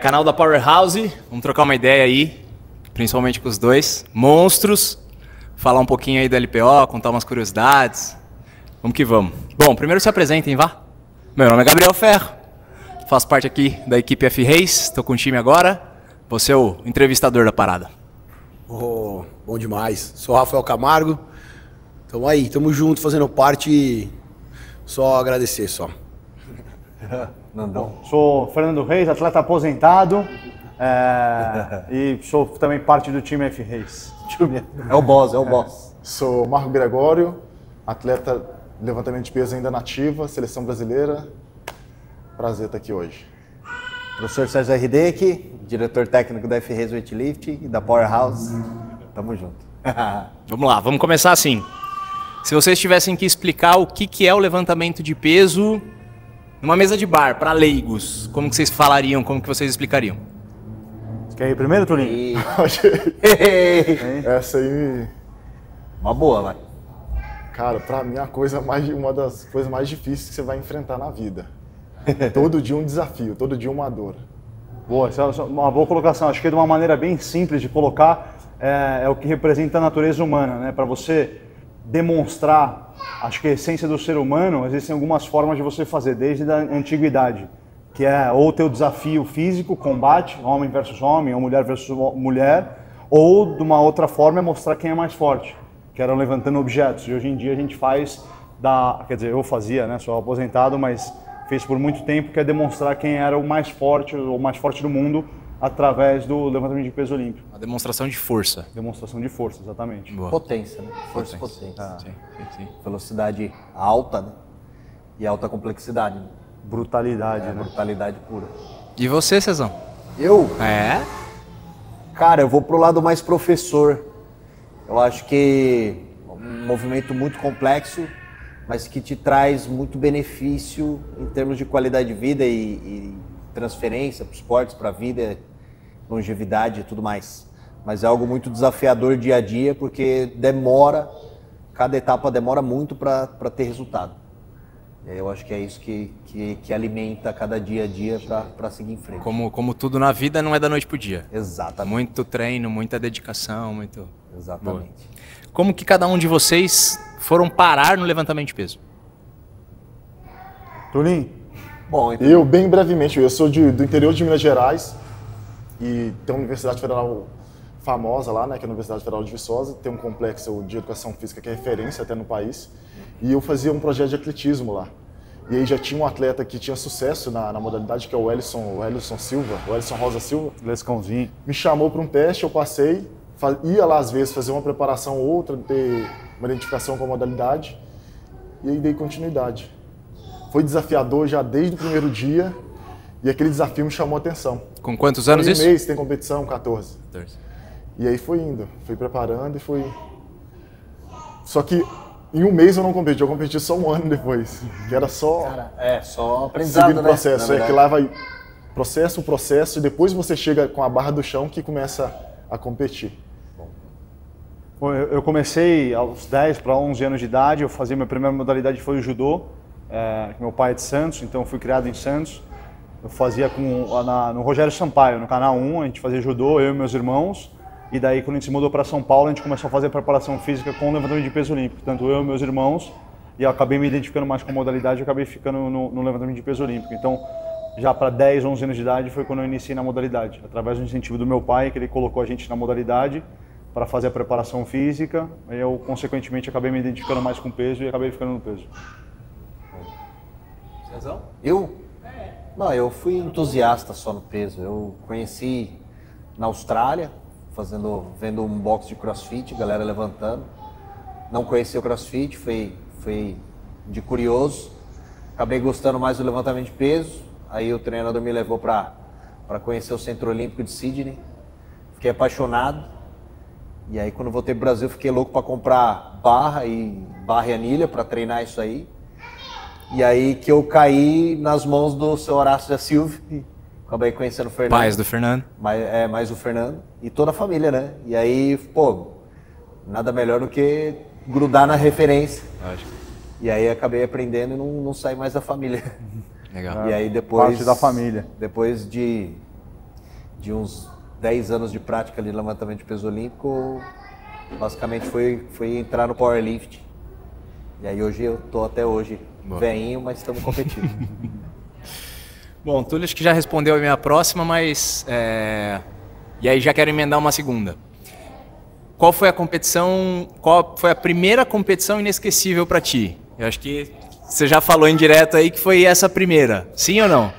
Canal da Powerhouse, vamos trocar uma ideia aí, principalmente com os dois monstros, falar um pouquinho aí do LPO, contar umas curiosidades. Vamos que vamos. Bom, primeiro se apresentem, vá. Meu nome é Gabriel Ferro, faço parte aqui da equipe F-Race, estou com o time agora, vou ser o entrevistador da parada. Oh, bom demais. Sou o Rafael Camargo, tamo aí, tamo junto, fazendo parte e só agradecer só. Nandão. Sou Fernando Reis, atleta aposentado e sou também parte do time F-Race. É o boss, é o boss. Sou Marco Gregório, atleta de levantamento de peso ainda nativa, seleção brasileira. Prazer estar aqui hoje. Professor Sérgio Hideki, diretor técnico da F-Race Weightlift e da Powerhouse. Tamo junto. Vamos lá, vamos começar assim. Se vocês tivessem que explicar o que é o levantamento de peso numa mesa de bar, para leigos, como que vocês falariam, como que vocês explicariam? Você quer ir primeiro, Tulinho? Essa aí, Uma boa, vai. cara, pra mim é uma das coisas mais difíceis que você vai enfrentar na vida. Todo dia um desafio, todo dia uma dor. Boa, essa é uma boa colocação. Acho que de uma maneira bem simples de colocar, é o que representa a natureza humana, né? Para você demonstrar, acho que a essência do ser humano, existem algumas formas de você fazer, desde a antiguidade, que é ou ter o desafio físico, combate, homem versus homem, ou mulher versus mulher, ou de uma outra forma é mostrar quem é mais forte, que eram levantando objetos. E hoje em dia a gente faz, quer dizer, eu fazia, né? Sou aposentado, mas fez por muito tempo, que é demonstrar quem era o mais forte do mundo, através do levantamento de peso olímpico. Uma demonstração de força. Demonstração de força, exatamente. Boa. Potência, né? Força e potência. Sim. Velocidade alta, né? E alta complexidade. Né? Brutalidade, né? Brutalidade pura. E você, Cezão? Eu? É? Cara, eu vou pro lado mais professor. Eu acho que é um movimento muito complexo, mas que te traz muito benefício em termos de qualidade de vida e transferência para os esportes, para a vida, longevidade e tudo mais. Mas é algo muito desafiador dia a dia, porque cada etapa demora muito para ter resultado. E aí eu acho que é isso que alimenta cada dia a dia para seguir em frente. Como tudo na vida, não é da noite pro dia. Exatamente. Muito treino, muita dedicação, muito... Exatamente. Boa. Como que cada um de vocês foram parar no levantamento de peso? Tulinho? Bom, então... Eu, bem brevemente, eu sou do interior de Minas Gerais e tem uma universidade federal famosa lá, né, que é a Universidade Federal de Viçosa, tem um complexo de educação física que é referência até no país, e eu fazia um projeto de atletismo lá. E aí já tinha um atleta que tinha sucesso na modalidade, que é o Ellison Rosa Silva. Lescãozinho. Me chamou para um teste, eu passei, ia lá às vezes fazer uma preparação ou outra, ter uma identificação com a modalidade, e aí dei continuidade. Foi desafiador já desde o primeiro dia e aquele desafio me chamou a atenção. Com quantos anos isso? Um mês tem competição, 14. 14. E aí foi indo, fui preparando e fui... Só que em um mês eu não competi, eu competi só um ano depois. Que era só... Cara, só aprendizado, seguindo o né? processo. É que lá vai processo e depois você chega com a barra do chão que começa a competir. Eu comecei aos 10 para 11 anos de idade, eu fazia minha primeira modalidade foi o judô. Meu pai é de Santos, então eu fui criado em Santos. Eu fazia no Rogério Sampaio, no Canal 1, a gente fazia judô, eu e meus irmãos. E daí, quando a gente se mudou para São Paulo, a gente começou a fazer preparação física com o levantamento de peso olímpico. Tanto eu e meus irmãos, e eu acabei me identificando mais com a modalidade, eu acabei ficando no levantamento de peso olímpico. Então, já para 10, 11 anos de idade foi quando eu iniciei na modalidade. Através do incentivo do meu pai, que ele colocou a gente na modalidade para fazer a preparação física. E eu, consequentemente, acabei me identificando mais com o peso e acabei ficando no peso. Cezão? Eu? Não, eu fui entusiasta só no peso. Eu conheci na Austrália, vendo um box de crossfit, galera levantando. Não conheci o crossfit, foi de curioso. Acabei gostando mais do levantamento de peso. Aí o treinador me levou para conhecer o Centro Olímpico de Sydney. Fiquei apaixonado. E aí quando voltei pro Brasil, fiquei louco para comprar barra e anilha para treinar isso aí. E aí que eu caí nas mãos do seu Horácio da Silva. Acabei conhecendo o Fernando. Pais do Fernando. Mais o Fernando. E toda a família, né? E aí, pô, nada melhor do que grudar na referência. Lógico. E aí acabei aprendendo e não saí mais da família. Legal. E aí depois... Parte da família. Depois de de uns 10 anos de prática de levantamento de peso olímpico, basicamente foi entrar no powerlift. E aí hoje eu tô até hoje velhinho, mas estamos competindo. Bom, Túlio acho que já respondeu a minha próxima, mas... E aí já quero emendar uma segunda. Qual foi a primeira competição inesquecível para ti? Eu acho que você já falou em direto aí que foi essa primeira. Sim ou não?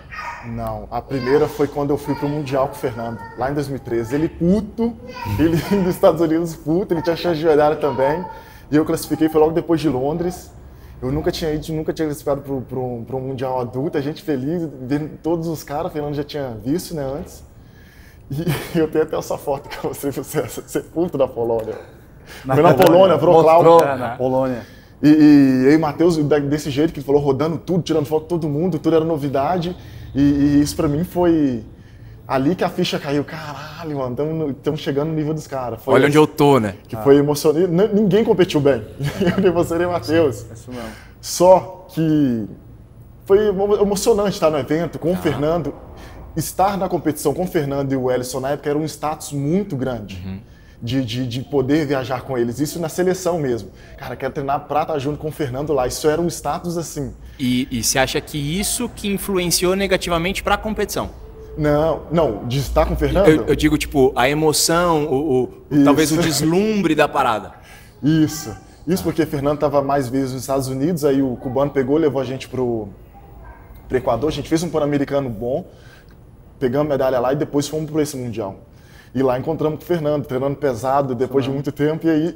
Não, a primeira foi quando eu fui pro Mundial com o Fernando, lá em 2013. Ele puto, ele dos Estados Unidos puto, ele tinha chance de medalha também. E eu classifiquei, foi logo depois de Londres. Eu nunca tinha classificado pro Mundial adulto, a gente feliz, vendo todos os caras, o Fernando já tinha visto, né, antes. E eu tenho até essa foto que eu mostrei pra você puto da Polônia. Foi na Polônia, Wrocław. Na Polônia. E aí o Matheus, desse jeito que ele falou, rodando tudo, tirando foto de todo mundo, tudo era novidade. E isso pra mim foi ali que a ficha caiu. Caralho, mano, estamos chegando no nível dos caras. Olha onde eu tô, né? Que foi emocionante. Ninguém competiu bem. Nem você, nem o Matheus. Isso mesmo. Só que foi emocionante estar no evento com o Fernando. Estar na competição com o Fernando e o Ellison na época era um status muito grande. De poder viajar com eles. Isso na seleção mesmo. Cara, quero treinar pra estar junto com o Fernando lá. Isso era um status assim. E você acha que isso que influenciou negativamente para a competição? Não, de estar com o Fernando? Eu digo, tipo, a emoção, talvez o deslumbre da parada. Isso porque o Fernando estava mais vezes nos Estados Unidos, aí o cubano pegou, levou a gente pro Equador, a gente fez um Pan-Americano bom, pegamos medalha lá e depois fomos para esse Mundial. E lá encontramos com o Fernando, treinando pesado depois de muito tempo, e aí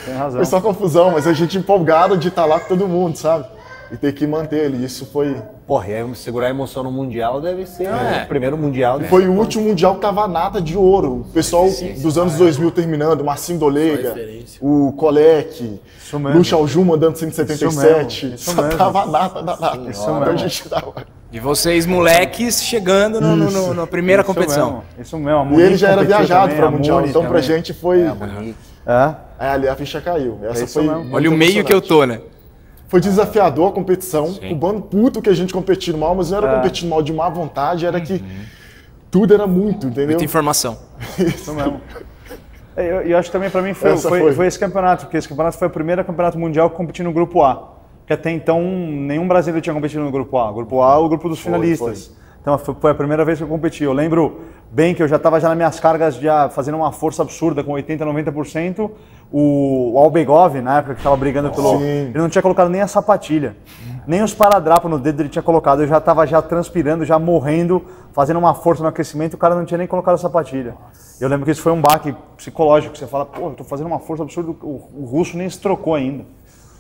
Tem razão. foi só confusão, mas a gente empolgado de estar lá com todo mundo, sabe? E ter que manter ele, isso foi... Porra, e aí segurar a emoção no Mundial deve ser o primeiro Mundial. Né? Foi o último Mundial que tava a nata de ouro. O pessoal dos anos 2000 terminando, Marcinho Dolega, o Kolek, Lucha Aljuma mandando 177. Isso Só mesmo. tava a nata da nata. Isso Então a mesmo. gente tava... E vocês, moleques, chegando na primeira competição. Isso mesmo. A E Monique ele já era competiu viajado também, para a o Mundial, Monique então pra também. gente foi... Monique. É. Aí ali a ficha caiu. Essa isso foi mesmo. muito Olha o meio que eu tô, né? Foi desafiador a competição. O bando puto que a gente competindo mal, mas não era competindo mal de má vontade, era que tudo era muito, entendeu? Muita informação. Isso mesmo. Eu acho que também pra mim foi esse campeonato, porque esse campeonato foi o primeiro campeonato mundial que competi no grupo A. Que até então nenhum brasileiro tinha competido no grupo A. O grupo A é o grupo dos finalistas. Então foi a primeira vez que eu competi. Eu lembro bem que eu já estava nas minhas cargas já fazendo uma força absurda com 80%, 90%. O Albegov, na época que estava brigando pelo... Sim. Ele não tinha colocado nem a sapatilha. Nem os paradrapos no dedo ele tinha colocado. Eu já estava transpirando, já morrendo, fazendo uma força no aquecimento. O cara não tinha nem colocado a sapatilha. Eu lembro que isso foi um baque psicológico. Você fala, pô, eu tô fazendo uma força absurda. O russo nem se trocou ainda.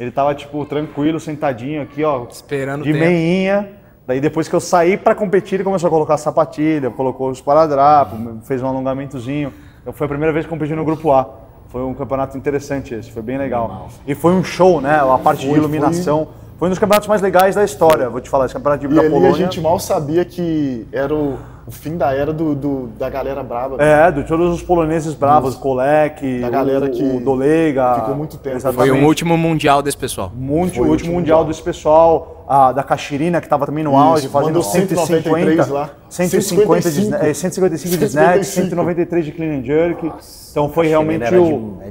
Ele tava, tipo, tranquilo, sentadinho aqui, ó. Esperando de o tempo. meinha. Daí depois que eu saí para competir, ele começou a colocar a sapatilha, colocou os paradrapos, fez um alongamentozinho. Então foi a primeira vez que eu competi no grupo A. Foi um campeonato interessante esse, foi bem legal. E foi um show, né? A parte de iluminação. Foi um dos campeonatos mais legais da história, vou te falar. Esse campeonato de E ali Polônia. a gente mal sabia que era o fim da era da galera braba. De todos os poloneses bravos, o Kolek, Da galera que o Dolega. ficou muito tempo. Exatamente. Foi o último mundial desse pessoal. O último mundial desse pessoal, da Cachirina, que estava também no auge, fazendo mandou 150 lá. 155 de snatch, 155. 193 de clean and jerk. Então foi realmente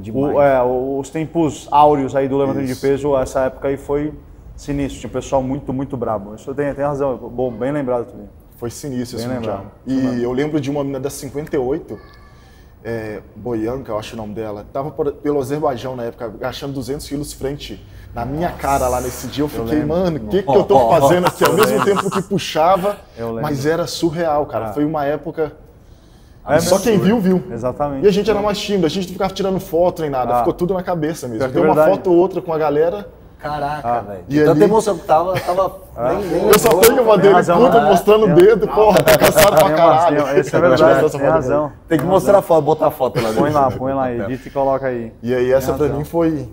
demais. os tempos áureos aí do levantamento de peso, essa época aí foi sinistro. Tinha um pessoal muito, muito brabo. Isso tem razão, bom, bem lembrado também. Foi sinistro esse Bem mundial. lembrado. E eu lembro de uma menina da 58, Boianca, eu acho o nome dela, tava pelo Azerbaijão na época, agachando 200 quilos frente na minha cara lá nesse dia. Eu fiquei, mano, o que eu tô fazendo aqui? Ao mesmo tempo que puxava, mas era surreal, cara. Foi uma época... Só quem viu, viu. Exatamente. E a gente era mais tímido, a gente não ficava tirando foto nem nada, ficou tudo na cabeça mesmo. Pior que Tem uma verdade. foto ou outra com a galera. Caraca, velho. E De tanta ali- emoção que tava nem Eu só tenho uma dele razão, puta mostrando o dedo, porra, tá cansado pra caralho. Isso é verdade, tem razão. Tem que mostrar a foto, botar a foto lá dentro. Põe lá, edita e coloca aí. E aí essa pra razão. mim foi...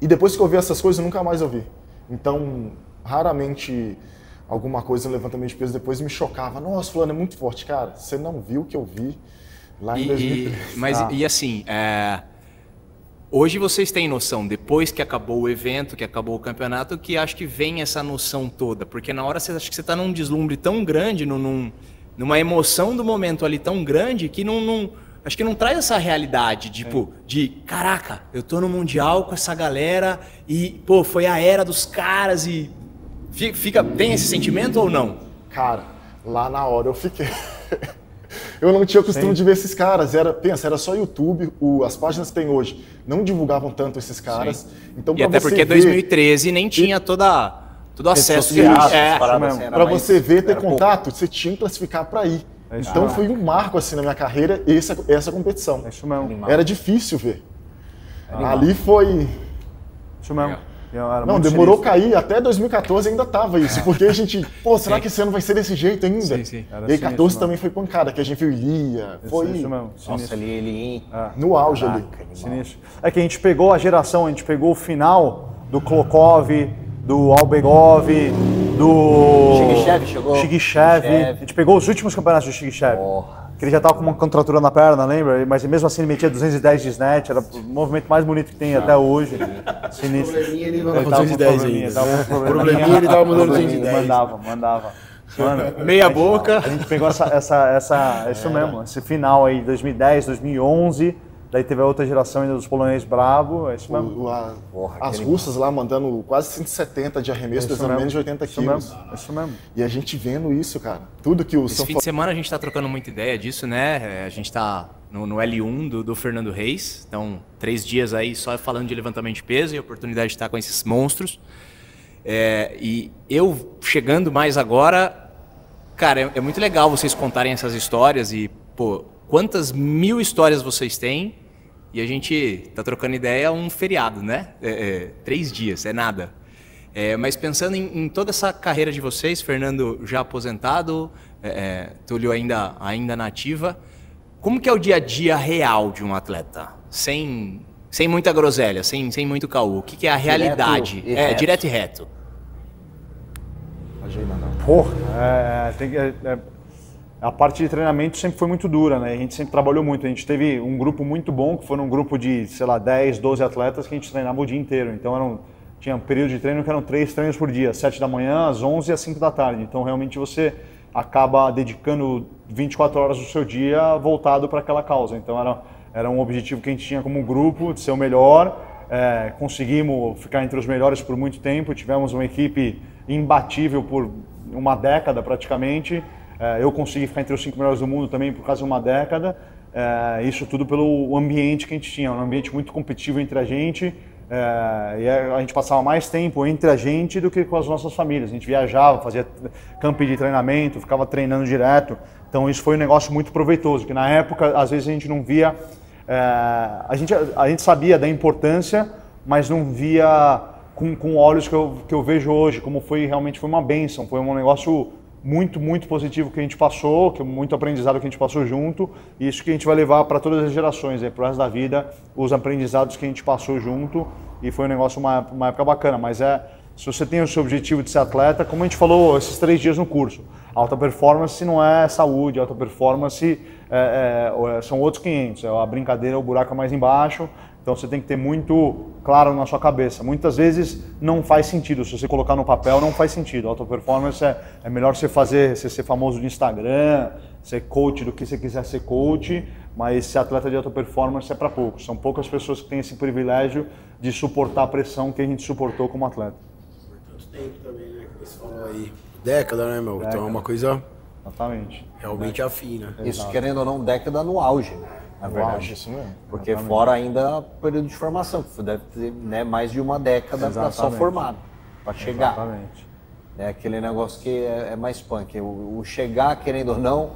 E depois que eu vi essas coisas, eu nunca mais ouvi. Então, raramente alguma coisa no levantamento de peso depois me chocava. Nossa, fulano é muito forte. Cara, você não viu o que eu vi lá em 2003. Mas, e assim, hoje vocês têm noção, depois que acabou o evento, que acabou o campeonato, que acho que vem essa noção toda. Porque na hora você acha que você está num deslumbre tão grande, numa emoção do momento ali tão grande que acho que não traz essa realidade, tipo, de caraca, eu tô no Mundial com essa galera e, pô, foi a era dos caras e tem esse sentimento ou não? Cara, lá na hora eu fiquei. Eu não tinha costume de ver esses caras. Era só YouTube, as páginas que tem hoje não divulgavam tanto esses caras. Então, e até porque 2013 nem tinha todo acesso. Para você ver, ter contato, você tinha que classificar para ir. Então foi um marco assim na minha carreira essa competição. É isso mesmo. Era difícil ver. Ali foi... Isso mesmo. Não, demorou a cair, até 2014 ainda tava isso, porque a gente, pô, será que esse ano vai ser desse jeito ainda? Sim. E aí 14 também foi pancada, que a gente viu Ilia, foi isso mesmo. Nossa, ele no auge ali. Sinistro. É que a gente pegou a geração, a gente pegou o final do Klokov, do Albegov, do Chigichev chegou. Chigichev. A gente pegou os últimos campeonatos do Chigichev. Que ele já tava com uma contratura na perna, lembra? Mas mesmo assim ele metia 210 de snatch, era o movimento mais bonito que tem até hoje. Sinistro. Probleminha ele mandava Ele tava com 210 ainda. Probleminha ele tava mandando 210. Mandava. Mano, Meia boca. A gente pegou isso mesmo, esse final aí, 2010, 2011. Daí teve a outra geração ainda dos poloneses bravos, é isso mesmo. As russas lá mandando quase 170 de arremesso, pesando menos de 80 quilos. Isso mesmo. E a gente vendo isso, cara. Tudo que o Esse fim de semana a gente tá trocando muita ideia disso, né? A gente tá no L1 do Fernando Reis. Então, 3 dias aí só falando de levantamento de peso e a oportunidade de estar com esses monstros. E eu chegando mais agora, cara, é muito legal vocês contarem essas histórias e, pô, quantas 1000 histórias vocês têm. E a gente tá trocando ideia um feriado, né? 3 dias, é nada. Mas pensando em toda essa carreira de vocês, Fernando já aposentado, Túlio ainda na ativa, como que é o dia a dia real de um atleta? Sem muita groselha, sem muito caô. O que é a realidade? Direto e reto. Porra, a parte de treinamento sempre foi muito dura, né? A gente sempre trabalhou muito. A gente teve um grupo muito bom, que foi um grupo de, sei lá, 10, 12 atletas que a gente treinava o dia inteiro. Então tinha um período de treino que eram 3 treinos por dia, 7 da manhã, às 11 e às 5 da tarde. Então realmente você acaba dedicando 24 horas do seu dia voltado para aquela causa. Então era um objetivo que a gente tinha como grupo, de ser o melhor. Conseguimos ficar entre os melhores por muito tempo. Tivemos uma equipe imbatível por uma década praticamente. Eu consegui ficar entre os 5 melhores do mundo também por causa de uma década. Isso tudo pelo ambiente que a gente tinha, um ambiente muito competitivo entre a gente. E a gente passava mais tempo entre a gente do que com as nossas famílias. A gente viajava, fazia camping de treinamento, ficava treinando direto. Então isso foi um negócio muito proveitoso, que na época às vezes a gente não via... A gente sabia da importância, mas não via com olhos que eu vejo hoje, como realmente foi uma bênção, foi um negócio muito, muito positivo que a gente passou, muito aprendizado que a gente passou junto, e isso que a gente vai levar para todas as gerações, para o resto da vida, os aprendizados que a gente passou junto, e foi um negócio, uma época bacana, mas se você tem o seu objetivo de ser atleta, como a gente falou esses 3 dias no curso, alta performance não é saúde, alta performance são outros 500, a brincadeira, o buraco é mais embaixo, então você tem que ter muito claro na sua cabeça. Muitas vezes não faz sentido, se você colocar no papel não faz sentido. Alta performance é melhor você ser famoso no Instagram, ser coach do que você quiser ser coach, mas ser atleta de alta performance é para poucos. São poucas pessoas que têm esse privilégio de suportar a pressão que a gente suportou como atleta. Por tanto tempo também, né? Como você falou aí. Década, né, meu? Então é uma coisa Exatamente. realmente afina. Isso, querendo ou não, década no auge, na verdade. Isso mesmo. Porque fora ainda período de formação, que deve ter, né, mais de uma década para só formado, para chegar. Exatamente. É aquele negócio que é mais punk. O chegar, querendo ou não,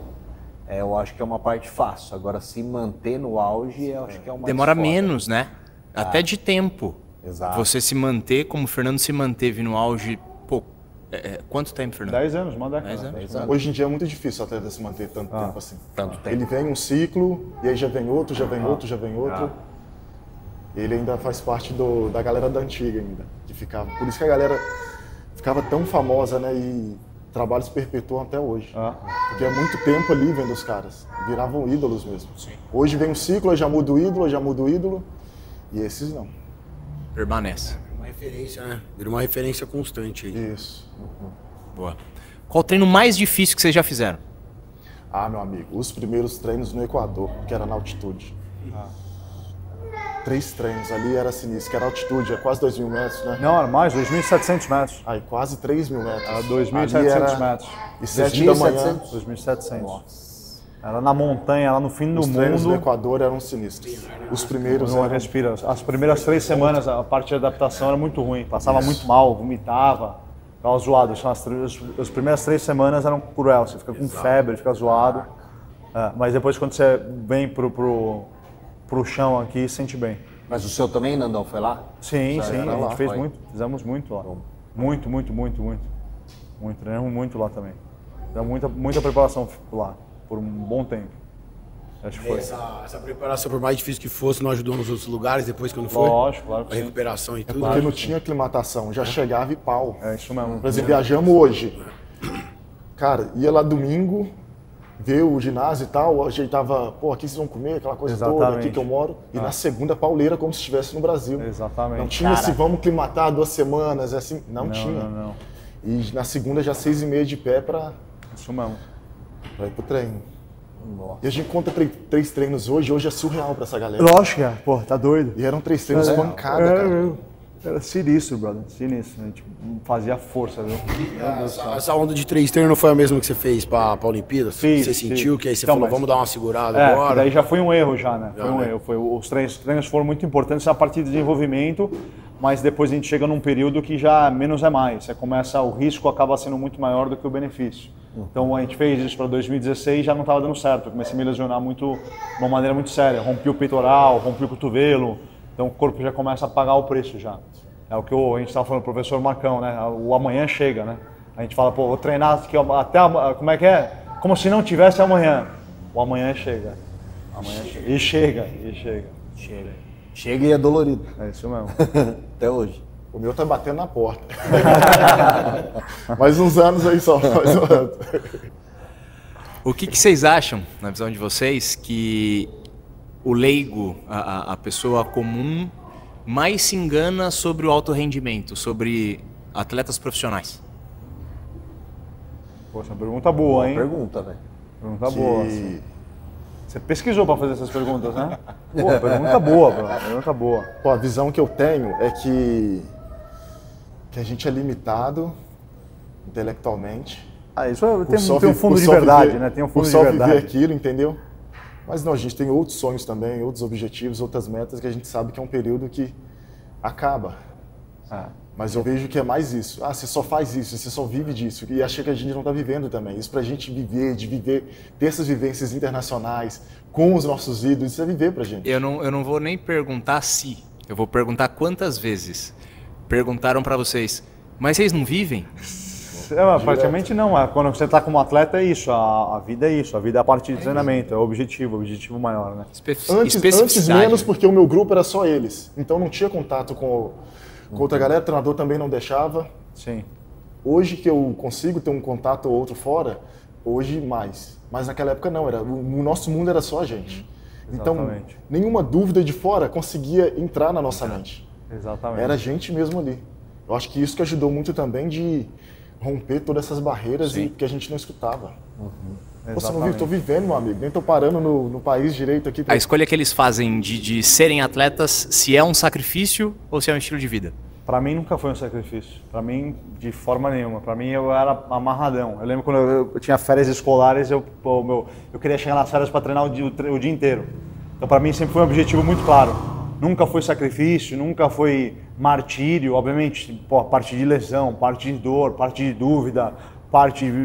eu acho que é uma parte fácil. Agora, se manter no auge, eu acho que é uma Demora menos, né? Até de tempo. Exato. Você se manter, como o Fernando se manteve no auge, pô, quanto tempo, Fernando? 10 anos, uma década. 10 anos. 10 anos. Hoje em dia é muito difícil o atleta se manter tanto tempo assim. Tanto tempo. Ele vem um ciclo, e aí já vem outro, já vem outro, já vem outro. Ele ainda faz parte da galera da antiga ainda, que ficava. Por isso que a galera ficava tão famosa, né? E trabalhos se perpetuam até hoje. Porque é muito tempo ali vendo os caras. Viravam ídolos mesmo. Sim. Hoje vem um ciclo, eu já mudo o ídolo, eu já mudo o ídolo. E esses não. Permanece. Uma referência, né? Vira uma referência constante aí. Isso. Boa. Qual o treino mais difícil que vocês já fizeram? Ah, meu amigo, os primeiros treinos no Equador, que era na altitude. 3 treinos ali era sinistro, que era altitude, é quase 2.000 metros, né? Não, era mais, 2.700 metros. Aí quase 3.000 metros. Era 2.700 metros. E 7 da manhã. 2.700. Era na montanha, lá no fim do Os treinos no mundo. Equador eram sinistros. Os primeiros Não eram... respira. As primeiras 3 semanas, a parte de adaptação era muito ruim. Passava muito mal, vomitava, ficava zoado. As primeiras 3 semanas eram cruel. Você fica com febre, fica zoado. Mas depois, quando você vem pro chão aqui, sente bem. Mas o seu também, Nandão, foi lá? Sim, sim. era A lá, gente fez foi. muito. Fizemos muito lá. Muito, muito, muito, muito. Muito. Treinamos muito lá também. Fizemos muita preparação lá, por um bom tempo. Acho que foi. Essa preparação, por mais difícil que fosse, não ajudou nos outros lugares depois quando foi? Lógico, claro que A sim. recuperação e tudo. Porque não tinha aclimatação, já chegava e pau. É isso mesmo. Por exemplo, viajamos hoje. Cara, ia lá domingo, ver o ginásio e tal, ajeitava, pô, aqui vocês vão comer, aquela coisa toda, Exatamente. aqui que eu moro. E na segunda, pauleira, como se estivesse no Brasil. Exatamente. Não tinha se vamos climatar 2 semanas, assim, não tinha. Não. E na segunda, já 6h30 de pé pra Isso mesmo. ir pro treino. Nossa. E a gente conta 3 treinos hoje é surreal pra essa galera. Lógico, cara. Pô, tá doido. E eram 3 treinos pancada, cara. Era sinistro, brother. Sinistro. A gente fazia força, viu? Essa onda de 3 treinos não foi a mesma que você fez pra Olimpíadas? Fiz, Você sentiu fiz. que aí você Então, falou, mas- vamos dar uma segurada É, agora? daí já foi um erro já, né? Já, Foi um né? erro. Os treinos foram muito importantes na parte de desenvolvimento, mas depois a gente chega num período que já menos é mais. Você começa, o risco acaba sendo muito maior do que o benefício. Então a gente fez isso para 2016 e já não estava dando certo. Eu comecei a me lesionar de uma maneira muito séria. Rompi o peitoral, rompi o cotovelo. Então o corpo já começa a pagar o preço já. É o que a gente estava falando, o professor Marcão, né? O amanhã chega, né? A gente fala, pô, vou treinar aqui até, como é que é? Como se não tivesse amanhã. O amanhã chega. Amanhã chega. E chega. Chega e é dolorido. É isso mesmo. Até hoje. O meu tá batendo na porta. Mais uns anos aí só. Mais uns anos. O que vocês acham, na visão de vocês, que o leigo, a pessoa comum, mais se engana sobre o alto rendimento, sobre atletas profissionais? Poxa, pergunta boa, hein? Pergunta, velho. Pergunta boa. Assim. Você pesquisou para fazer essas perguntas, né? Pô, pergunta boa, bro. Pergunta boa. Pô, a visão que eu tenho é que a gente é limitado intelectualmente. Isso tem Por um fundo por de só verdade, viver- né? Tem um por fundo de só verdade. viver aquilo, entendeu? Mas não, a gente tem outros sonhos também, outros objetivos, outras metas que a gente sabe que é um período que acaba. Mas eu vejo que é mais isso. Ah, você só faz isso, você só vive disso. E acha que a gente não está vivendo também. Isso pra gente viver, ter essas vivências internacionais com os nossos ídolos, isso é viver pra gente. Eu não vou nem perguntar se, eu vou perguntar quantas vezes perguntaram pra vocês, mas vocês não vivem? Praticamente não. Quando você está como atleta é isso. A vida é isso. A vida é a parte de treinamento. É o objetivo maior, né? Antes Especificidade. menos, porque o meu grupo era só eles. Então não tinha contato com outra galera, o treinador também não deixava. Sim. Hoje que eu consigo ter um contato ou outro fora, hoje mais. Mas naquela época não, o nosso mundo era só a gente. Então, Exatamente. nenhuma dúvida de fora conseguia entrar na nossa mente. Exatamente. Era a gente mesmo ali. Eu acho que isso que ajudou muito também de romper todas essas barreiras Sim. e que a gente não escutava. Pô, você não Exatamente. vive, tô vivendo, meu amigo. Nem tô parando no país direito aqui. A escolha que eles fazem de serem atletas, se é um sacrifício ou se é um estilo de vida? Pra mim nunca foi um sacrifício. Pra mim, de forma nenhuma. Pra mim, eu era amarradão. Eu lembro quando eu tinha férias escolares, eu queria chegar nas férias para treinar o dia inteiro. Então, pra mim, sempre foi um objetivo muito claro. Nunca foi sacrifício, nunca foi martírio. Obviamente, pô, parte de lesão, parte de dor, parte de dúvida,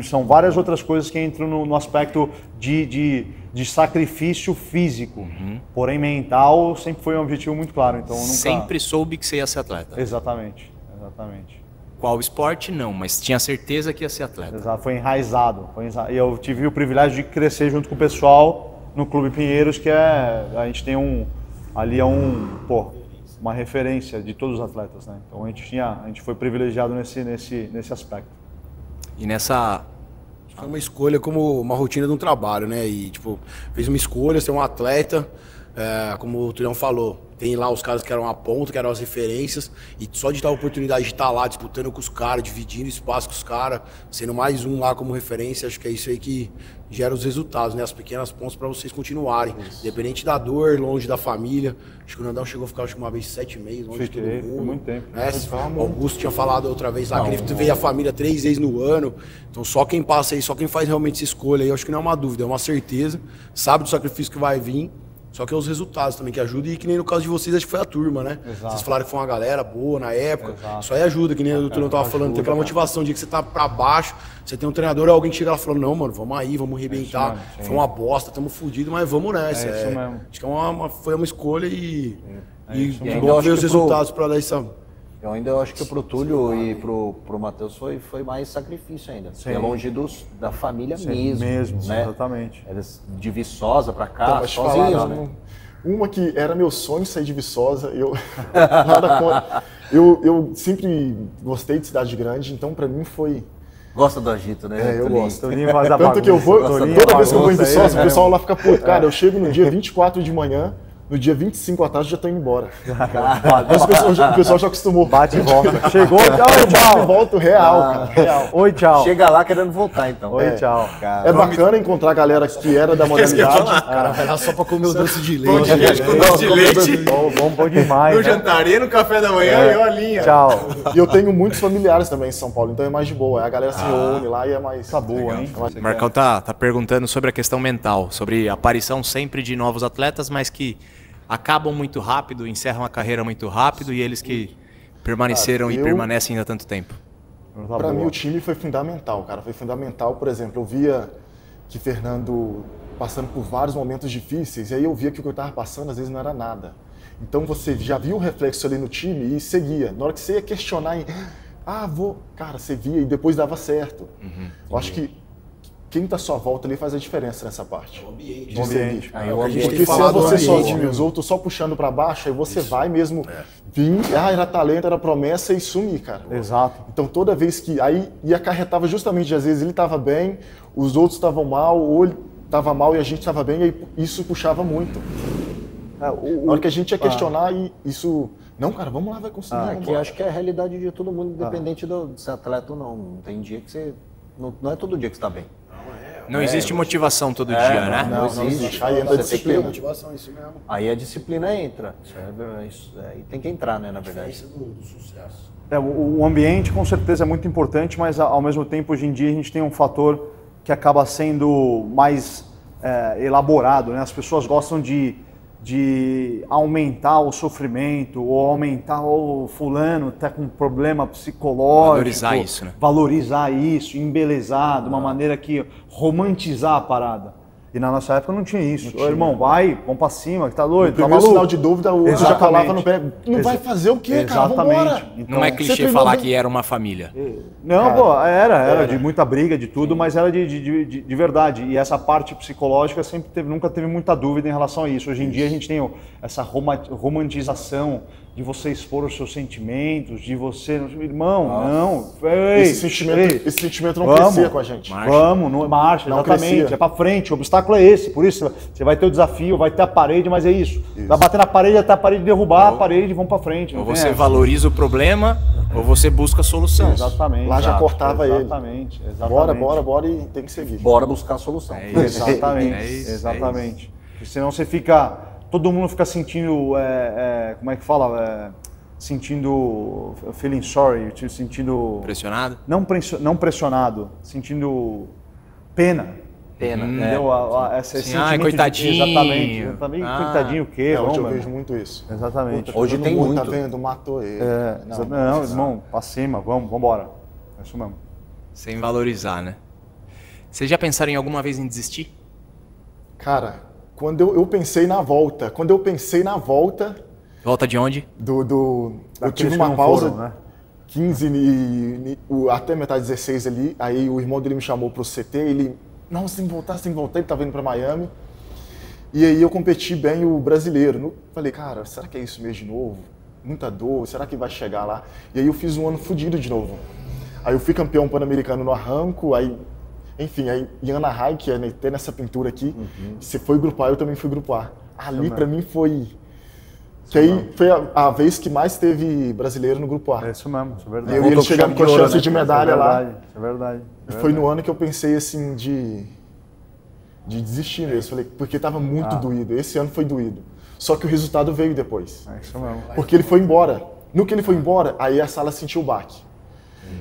são várias outras coisas que entram no aspecto de sacrifício físico. Porém, mental sempre foi um objetivo muito claro. Então, eu nunca... Sempre soube que você ia ser atleta. Exatamente. Qual esporte? Não, mas tinha certeza que ia ser atleta. Exato, foi enraizado. E eu tive o privilégio de crescer junto com o pessoal no Clube Pinheiros, que a gente tem uma referência de todos os atletas, né? Então a gente foi privilegiado nesse aspecto. E nessa... Foi uma escolha como uma rotina de um trabalho, né? E, tipo, fez uma escolha, ser um atleta, como o Tulião falou, tem lá os caras que eram a ponta, que eram as referências, e só de dar a oportunidade de estar lá disputando com os caras, dividindo espaço com os caras, sendo mais um lá como referência, acho que é isso aí que gera os resultados, né? As pequenas pontas para vocês continuarem. Independente da dor, longe da família. Acho que o Nandão chegou a ficar uma vez 7 meses, longe de todo mundo. Foi muito tempo. O Augusto tinha falado outra vez lá, que ele veio a família 3 vezes no ano. Então só quem passa aí, só quem faz realmente essa escolha aí, eu acho que não é uma dúvida, é uma certeza. Sabe do sacrifício que vai vir. Só que é os resultados também que ajudam, e que nem no caso de vocês, acho que foi a turma, né? Exato. Vocês falaram que foi uma galera boa na época. Exato. Isso aí ajuda, que nem o Tulão tava falando, tem aquela motivação, o dia que você tá pra baixo, você tem um treinador, alguém que chega lá falando, não, mano, vamos aí, vamos arrebentar. Foi uma bosta, tamo fudidos, mas vamos nessa. É isso mesmo. Acho que foi uma escolha e mesmo. bom ver os resultados pra dar essa... Eu ainda acho que pro Túlio e pro Matheus foi mais sacrifício ainda. Porque é longe da família mesmo. Né? Exatamente. Eles de Viçosa pra cá, Então, mas sozinhos, falar, né? Uma que era meu sonho sair de Viçosa, nada contra. Eu sempre gostei de cidade grande, então pra mim foi... Gosta do agito, né? eu Tolinho? gosto. Tolinho faz a Tanto que eu vou, bagunça, Tolinho toda vez que eu vou em bagunça Viçosa, aí, o pessoal lá fica puto. Cara, eu chego no dia 24 de manhã, no dia 25 à tarde já tô indo embora. Mas o pessoal já acostumou. Bate e volta. Chegou, Eu volto real, cara. Real. Oi, tchau. Chega lá querendo voltar, então. Oi, tchau. Cara, É bacana encontrar a galera que era da modalidade. O cara vai lá só pra comer os doces de leite. Doce de leite. Bom demais. No né? jantar e no café da manhã e olhinha. Tchau. E eu tenho muitos familiares também em São Paulo, então é mais de boa. A galera se reúne lá e é mais... Tá boa, hein? O Marcão tá perguntando sobre a questão mental, sobre a aparição sempre de novos atletas, mas que acabam muito rápido, encerram a carreira muito rápido, e eles que permaneceram e permanecem ainda tanto tempo. Tá Pra boa. mim o time foi fundamental, cara. Foi fundamental, por exemplo, eu via que Fernando passando por vários momentos difíceis, e aí eu via que o que eu estava passando às vezes não era nada. Então você já viu o reflexo ali no time e seguia. Na hora que você ia questionar, cara, você via e depois dava certo. Eu acho que quem tá à sua volta ali faz a diferença nessa parte. O ambiente. De seguir. Aí o ambiente Porque se é falado você do ambiente, sozinho, os outros só puxando pra baixo, aí você vai mesmo vir, era talento, era promessa e sumir, cara. Exato. Então toda vez que... Aí e acarretava justamente, às vezes ele estava bem, os outros estavam mal, ou ele estava mal e a gente estava bem, e aí isso puxava muito. Na hora que a gente ia questionar, e isso... Não, cara, vamos lá, vai conseguir. vamos que embora. acho que é a realidade de todo mundo, independente de ser atleta ou não. Não tem dia que você... Não é todo dia que você tá bem. Não existe motivação todo dia, né? Não existe. Aí entra a Você tem que disciplina. ter- Motivação, isso mesmo. Aí a disciplina entra. Aí tem que entrar, né, na verdade. Isso do sucesso. O ambiente com certeza é muito importante, mas ao mesmo tempo hoje em dia a gente tem um fator que acaba sendo mais elaborado, né? As pessoas gostam de aumentar o sofrimento, ou aumentar o fulano tá com um problema psicológico. Valorizar isso, né? Valorizar isso, embelezar de uma maneira que romantizar a parada. E na nossa época não tinha isso. Ô, irmão, vai, vamos pra cima, que tá doido, No tá primeiro maluco? sinal de dúvida, o outro já Exatamente. falava no pé. Não vai fazer o quê, cara? Vambora. Exatamente. Então, Não é você clichê treinou falar bem. que era uma família. Não, Cara, pô, era era. de muita briga, de tudo, mas era de verdade. E essa parte psicológica nunca teve muita dúvida em relação a isso. Hoje em dia a gente tem essa romantização de você expor os seus sentimentos, de você... Irmão, não. Ei, Esse sentimento não Vamos. crescia com a gente. Vamos, marcha, Não exatamente. crescia. É pra frente, o obstáculo é esse. Por isso, você vai ter o desafio, vai ter a parede, mas é isso. Vai bater na parede até a parede derrubar a parede e vamos pra frente. Ou não tem você essa. valoriza o problema, ou você busca a solução. Exatamente. Lá já exato, cortava ele. Exatamente. Bora e tem que seguir. Bora buscar a solução. É isso. Exatamente, É isso, exatamente. Porque senão você fica, todo mundo fica sentindo, como é que fala, sentindo feeling sorry, sentindo Pressionado? não pressionado, sentindo pena. Pena. Entendeu? Esse Sim, sentimento coitadinho. Exatamente. Coitadinho o quê? Hoje eu Vamos, vejo muito isso. exatamente. Hoje Todo tem mundo muito. Tá vendo? Matou ele. Não, irmão, pra cima, vamos embora. É isso mesmo. Sem valorizar, né? Vocês já pensaram em alguma vez em desistir? Cara, quando eu pensei na volta, Volta de onde? eu Daqueles tive que uma não pausa, foram, né? 15 até metade 16 ali, aí o irmão dele me chamou pro CT, ele, não, você tem que voltar, ele tava indo pra Miami. E aí eu competi bem o brasileiro. Falei, cara, será que é isso mesmo de novo? Muita dor, será que vai chegar lá? E aí eu fiz um ano fodido de novo. Aí eu fui campeão pan-americano no arranco, aí Enfim, aí em Anaheim, que é tem nessa pintura aqui, você foi grupo A, eu também fui grupo A. Ali pra mim foi... Que aí foi a vez que mais teve brasileiro no grupo A. É isso mesmo, isso é verdade. Eu e ele chegando com a chance de medalha lá. Isso é verdade. E foi no ano que eu pensei assim de desistir mesmo. Falei, porque tava muito doído. Esse ano foi doído. Só que o resultado veio depois. É isso mesmo. Porque ele foi embora. No que ele foi embora, aí a sala sentiu o baque.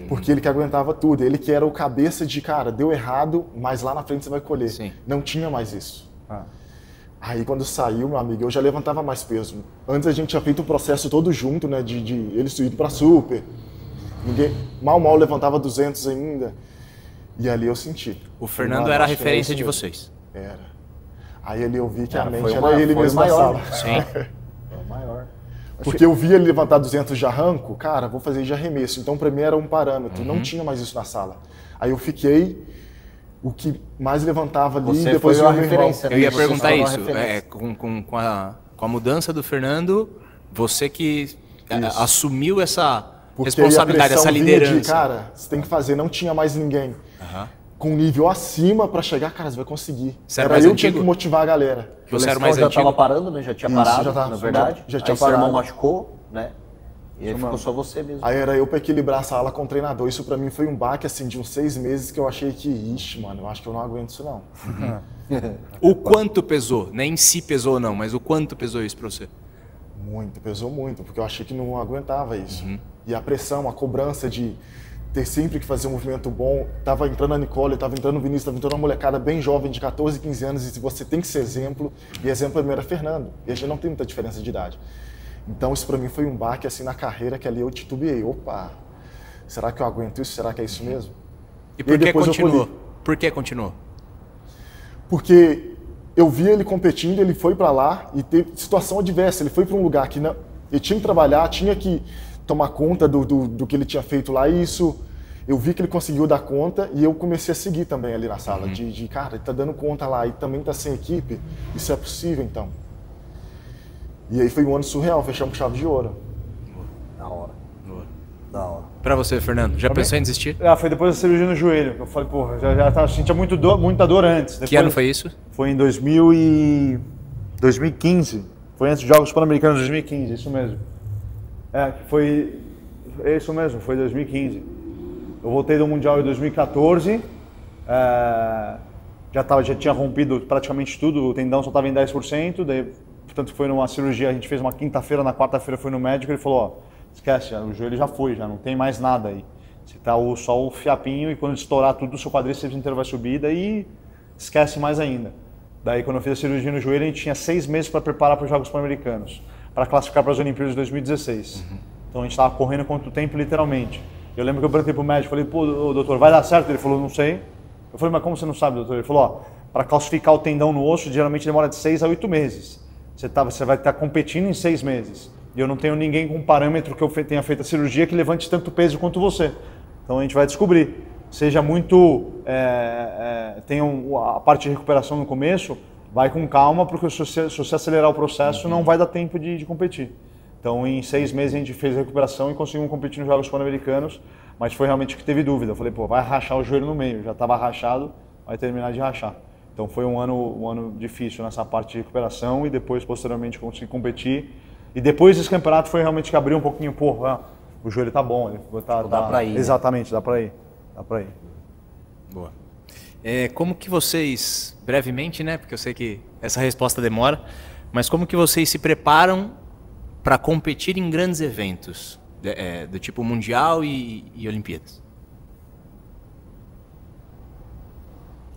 Porque ele que aguentava tudo. Ele que era o cabeça de, cara, deu errado, mas lá na frente você vai colher. Sim. Não tinha mais isso. Aí quando saiu, meu amigo, eu já levantava mais peso. Antes a gente tinha feito o processo todo junto, né, de eles indo pra super. Ninguém, mal levantava 200 ainda. E ali eu senti. O Fernando era a referência de vocês. Era. Aí ali eu vi que a mente foi era ele mesmo na maior, sala. Sim. É o maior. Porque eu via ele levantar 200 de arranco, cara, vou fazer de arremesso. Então pra mim era um parâmetro, não tinha mais isso na sala. Aí eu fiquei o que mais levantava ali Você e depois foi o a meu irmão. referência, né? Eu ia Você perguntar foi uma isso. referência. Com a mudança do Fernando, você que assumiu essa Porque responsabilidade, aí a essa pressão vinha liderança. de, cara, você tem que fazer, não tinha mais ninguém. Aham. Com um nível acima pra chegar, cara, você vai conseguir. Você era Era mais eu que tinha antigo? que motivar a galera. Você era O mais já antigo? estava parando, né? Já tinha Isso, parado, já tava- na verdade. já tinha aí seu irmão parado. machucou, né? E aí ficou só você mesmo. Aí era eu pra equilibrar a sala com o treinador. Isso pra mim foi um baque, assim, de uns 6 meses que eu achei que, ixi, mano, eu acho que eu não aguento isso não. O quanto pesou? Nem em si pesou não, mas o quanto pesou isso pra você? Muito, pesou muito, porque eu achei que não aguentava isso. E a pressão, a cobrança de ter sempre que fazer um movimento bom. Tava entrando a Nicole, tava entrando o Vinícius, tava entrando uma molecada bem jovem, de 14, 15 anos, e você tem que ser exemplo. E exemplo primeiro era Fernando. E a gente não tem muita diferença de idade. Então isso pra mim foi um baque assim na carreira que ali eu titubeei. Opa, será que eu aguento isso? Será que é isso mesmo? E por aí que depois eu continuou? colhi. Por que continuou? Porque eu vi ele competindo, ele foi pra lá e teve situação adversa. Ele foi pra um lugar que não, ele tinha que trabalhar, tinha que tomar conta do que ele tinha feito lá. E isso, eu vi que ele conseguiu dar conta e eu comecei a seguir também ali na sala. De cara, ele tá dando conta lá e também tá sem equipe. Isso é possível então. E aí foi um ano surreal, fechamos com chave de ouro. Da hora. Da hora. Pra você, Fernando, já pensou em desistir? Foi depois da cirurgia no joelho. Eu falei, porra, sentia muita dor antes. Que ano foi isso? Foi em 2015. Foi antes dos Jogos Pan-Americanos de 2015, isso mesmo. É isso mesmo, foi 2015. Eu voltei do Mundial em 2014. Já tinha rompido praticamente tudo, o tendão só estava em 10%. Daí, portanto, foi numa cirurgia, a gente fez uma quinta-feira, na quarta-feira foi no médico, ele falou, ó, esquece, o joelho já foi, já não tem mais nada aí. Você tá só o fiapinho e quando estourar tudo, o seu quadríceps inteiro vai subir, daí esquece mais ainda. Daí, quando eu fiz a cirurgia no joelho, a gente tinha 6 meses para preparar para os Jogos Pan-Americanos, para classificar para as Olimpíadas de 2016. Então, a gente estava correndo contra o tempo, literalmente. Eu lembro que eu perguntei pro médico, falei, pô, doutor, vai dar certo? Ele falou, não sei. Eu falei, mas como você não sabe, doutor? Ele falou, ó, para calcificar o tendão no osso, geralmente demora de 6 a 8 meses. Você vai estar competindo em 6 meses. E eu não tenho ninguém com parâmetro que eu tenha feito a cirurgia que levante tanto peso quanto você. Então a gente vai descobrir. Seja muito... tenha a parte de recuperação no começo, vai com calma, porque se você acelerar o processo, não vai dar tempo de competir. Então em 6 meses a gente fez a recuperação e conseguimos competir nos Jogos Pan-Americanos, mas foi realmente que teve dúvida. Eu falei, pô, vai rachar o joelho no meio. Já estava rachado, vai terminar de rachar. Então foi um ano difícil nessa parte de recuperação e depois, posteriormente, consegui competir. E depois desse campeonato foi realmente que abriu um pouquinho, pô, o joelho tá bom. Dá pra ir. Exatamente, dá pra ir. Dá pra ir. Boa. Como que vocês, brevemente, né, porque eu sei que essa resposta demora, mas como que vocês se preparam para competir em grandes eventos, do tipo Mundial e Olimpíadas?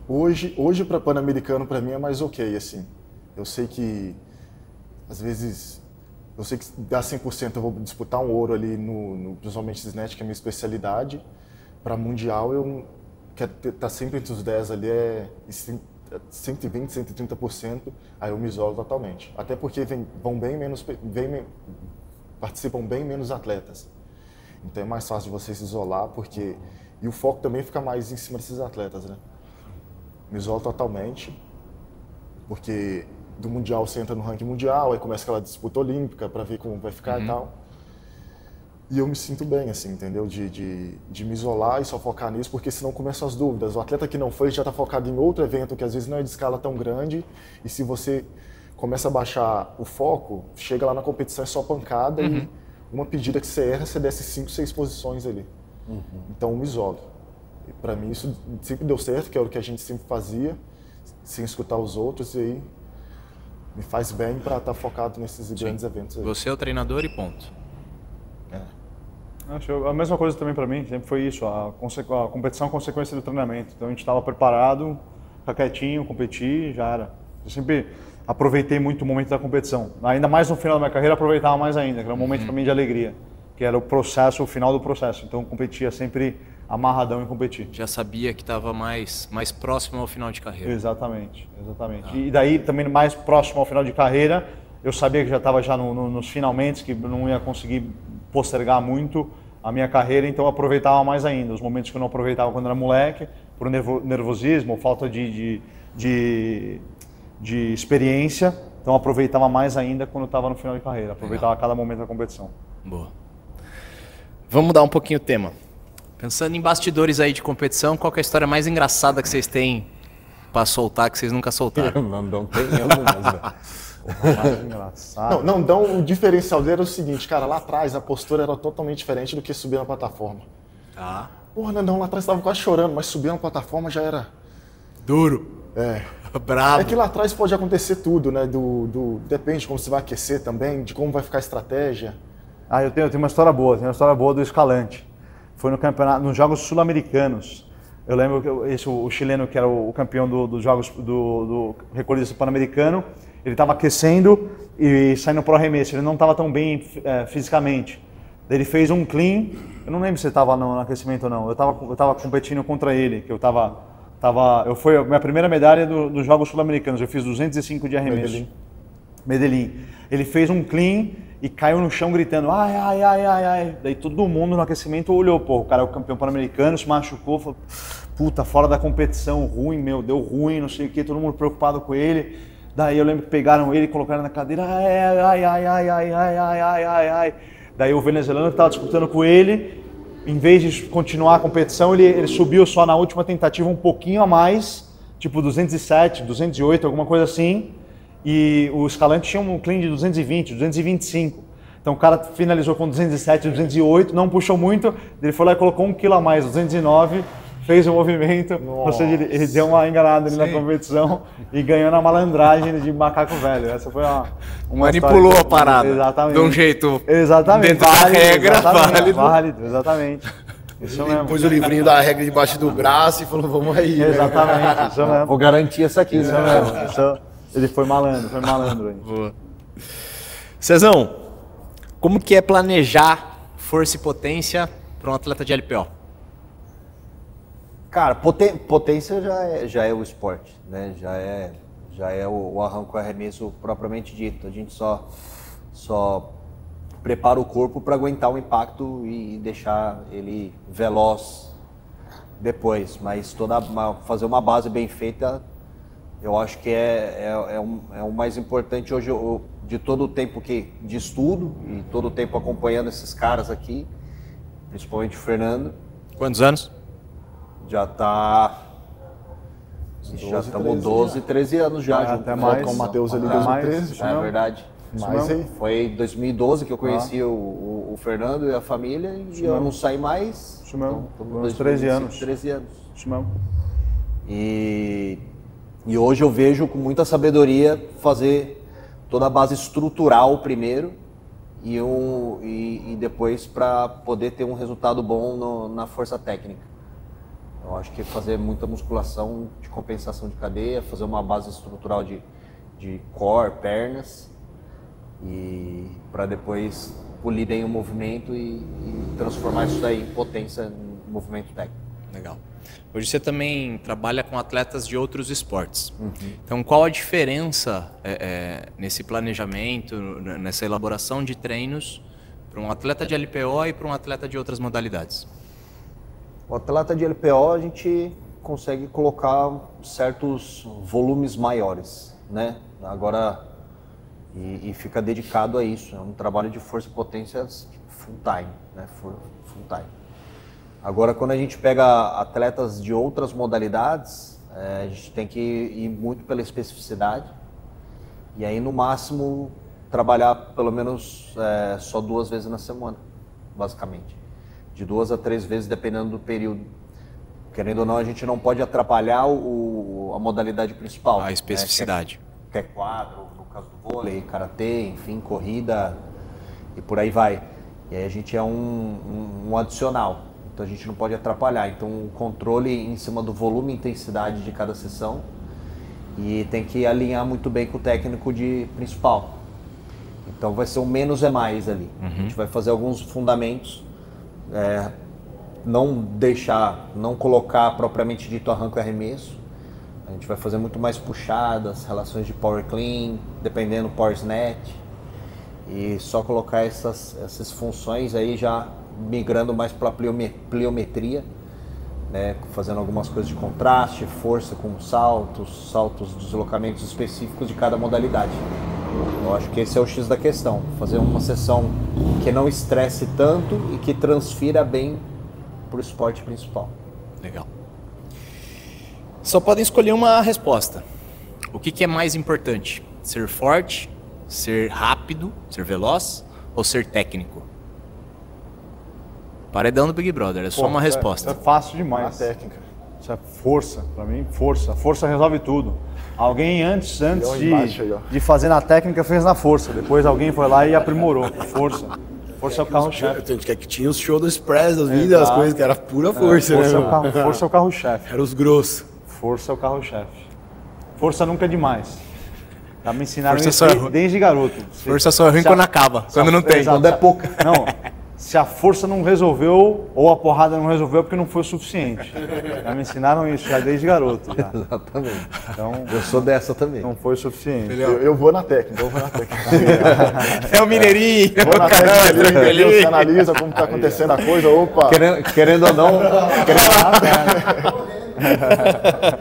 Hoje para Pan-Americano, para mim, é mais ok, assim. Eu sei que, às vezes, eu sei que dá 100% eu vou disputar um ouro ali, principalmente Snatch, que é a minha especialidade. Para Mundial, eu quero estar sempre entre os 10 ali, 120%, 130%, aí eu me isolo totalmente. Até porque participam bem menos atletas. Então é mais fácil de você se isolar, porque... E o foco também fica mais em cima desses atletas, né? Me isolo totalmente, porque do Mundial você entra no ranking mundial, aí começa aquela disputa olímpica para ver como vai ficar e tal. E eu me sinto bem, assim, entendeu? De me isolar e só focar nisso, porque senão começam as dúvidas. O atleta que não foi já está focado em outro evento que às vezes não é de escala tão grande, e se você começa a baixar o foco, chega lá na competição é só pancada e uma pedida que você erra, você desce 5, 6 posições ali. Então eu me isolo. E para mim isso sempre deu certo, que era o que a gente sempre fazia, sem escutar os outros, e aí me faz bem para estar focado nesses grandes eventos aí. Você é o treinador e ponto. Acho a mesma coisa também para mim, sempre foi isso, a competição é consequência do treinamento. Então a gente estava preparado, ficar quietinho, competir, já era. Eu sempre aproveitei muito o momento da competição. Ainda mais no final da minha carreira, aproveitava mais ainda, que era um momento para mim de alegria, que era o processo, o final do processo. Então eu competia sempre amarradão em competir. Já sabia que estava mais próximo ao final de carreira. Exatamente. E daí também mais próximo ao final de carreira, eu sabia que já estava nos finalmente, que não ia conseguir postergar muito a minha carreira, então eu aproveitava mais ainda. Os momentos que eu não aproveitava quando era moleque, por nervosismo, falta de experiência, então eu aproveitava mais ainda quando eu estava no final de carreira, aproveitava cada momento da competição. Boa. Vamos mudar um pouquinho o tema. Pensando em bastidores aí de competição, qual que é a história mais engraçada que vocês têm para soltar, que vocês nunca soltaram? Não tem algumas, velho. Não, o diferencial dele era o seguinte, cara, lá atrás a postura era totalmente diferente do que subir na plataforma. Tá. Porra, não, lá atrás tava quase chorando, mas subir na plataforma já era... Duro. Bravo. É que lá atrás pode acontecer tudo, né? Depende de como você vai aquecer também, de como vai ficar a estratégia. Eu tenho uma história boa, do Escalante. Foi no campeonato, nos Jogos Sul-Americanos. Eu lembro que o chileno, que era o campeão dos Jogos do recordista pan-americano, ele estava aquecendo e saindo pro arremesso. Ele não estava tão bem fisicamente. Daí ele fez um clean. Eu não lembro se ele estava no aquecimento ou não. Eu estava competindo contra ele, que foi a minha primeira medalha dos Jogos Sul-Americanos. Eu fiz 205 de arremesso. Medellín. Ele fez um clean e caiu no chão gritando, ai. Daí todo mundo no aquecimento olhou, pô, o cara é o campeão pan-americano, se machucou, falou, puta, fora da competição, ruim, deu ruim, não sei o que, todo mundo preocupado com ele. Daí eu lembro que pegaram ele e colocaram na cadeira, ai. Daí o venezuelano que estava disputando com ele, em vez de continuar a competição, ele subiu só na última tentativa um pouquinho a mais, tipo 207, 208, alguma coisa assim. E o Escalante tinha um clean de 220, 225. Então o cara finalizou com 207, 208, não puxou muito, ele foi lá e colocou 1 quilo a mais, 209, fez o movimento, ou seja, ele deu uma enganada ali na competição e ganhou na malandragem de macaco velho. Essa foi uma manipulou história, a parada. Exatamente. De um jeito exatamente, dentro da regra, válido, exatamente. Isso Ele mesmo. pôs o livrinho da regra debaixo do braço e falou, vamos aí. Exatamente, isso mesmo. Vou garantir essa aqui. Isso mesmo. Ele foi malandro. Boa. Cezão, como que é planejar força e potência para um atleta de LPO? Cara, potência já é o esporte, né? Já é o arranco arremesso propriamente dito. A gente só prepara o corpo para aguentar o impacto e deixar ele veloz depois. Mas fazer uma base bem feita, eu acho que é o mais importante hoje, de todo o tempo de estudo e todo o tempo acompanhando esses caras aqui, principalmente o Fernando. Quantos anos? Já estamos 12, 13 anos já. Até mais. Com o Matheus ali, 2013. É verdade. Mas aí... Foi em 2012 que eu conheci o Fernando e a família e eu não saí mais. Isso mesmo. Então, Uns 13 anos. 13 anos. Isso mesmo. E hoje eu vejo com muita sabedoria fazer toda a base estrutural primeiro e depois para poder ter um resultado bom na força técnica. Eu acho que fazer muita musculação de compensação de cadeia, fazer uma base estrutural de core, pernas, e para depois polir bem o movimento e transformar isso daí em potência em movimento técnico. Legal. Hoje você também trabalha com atletas de outros esportes. Então, qual a diferença nesse planejamento, nessa elaboração de treinos para um atleta de LPO e para um atleta de outras modalidades? O atleta de LPO a gente consegue colocar certos volumes maiores, né? Agora, e fica dedicado a isso. É um trabalho de força e potência full time, né? Full time. Agora, quando a gente pega atletas de outras modalidades, a gente tem que ir muito pela especificidade e aí, no máximo, trabalhar pelo menos só 2 vezes na semana, basicamente. De 2 a 3 vezes, dependendo do período. Querendo ou não, a gente não pode atrapalhar a modalidade principal. A especificidade. Que é quadro, no caso do vôlei, karatê, enfim, corrida e por aí vai. E aí a gente é um adicional. Então a gente não pode atrapalhar. Então o controle em cima do volume e intensidade de cada sessão e tem que alinhar muito bem com o técnico principal. Então vai ser um menos é mais ali. A gente vai fazer alguns fundamentos, não colocar propriamente dito arranco e arremesso. A gente vai fazer muito mais puxadas, relações de power clean, dependendo do power snatch. E só colocar essas funções aí já migrando mais para a pliometria, né, fazendo algumas coisas de contraste, força com saltos, deslocamentos específicos de cada modalidade. Eu acho que esse é o X da questão, fazer uma sessão que não estresse tanto e que transfira bem para o esporte principal. Legal. Só podem escolher uma resposta. O que é mais importante? Ser forte, ser rápido, ser veloz ou ser técnico? Paredão do Big Brother, é só uma resposta. Isso é fácil demais. A técnica. Isso é força, pra mim, força. Força resolve tudo. Alguém antes de fazer na técnica fez na força. Depois alguém foi lá e aprimorou. Força. Força é o carro-chefe. Que tinha os show do Express das vidas, as coisas que era pura força, né? Força é o carro-chefe. Era os grossos. Força é o carro-chefe. Força nunca é demais. Já me ensinaram força isso desde garoto. Força só é ruim quando acaba, quando não tem. Quando é pouca. Não. Se a força não resolveu ou a porrada não resolveu é porque não foi o suficiente. Já me ensinaram isso já desde garoto. Já. Exatamente. Então, eu sou dessa também. Não foi o suficiente. Eu vou na técnica, É o mineirinho. Vou na técnica, você analisa como está acontecendo a coisa, opa. Querendo ou não...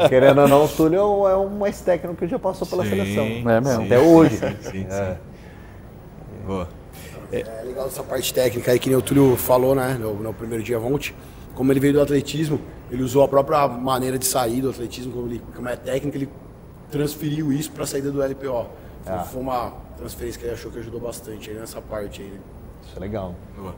Querendo ou não, o Túlio é o mais técnico que já passou pela seleção. É mesmo. Até hoje. Sim. Boa. É legal essa parte técnica aí, que nem o Túlio falou, né, no primeiro dia ontem. Como ele veio do atletismo, ele usou a própria maneira de sair do atletismo, como é técnico, ele transferiu isso para a saída do LPO. Foi uma transferência que ele achou que ajudou bastante aí nessa parte aí. Isso é legal. Boa.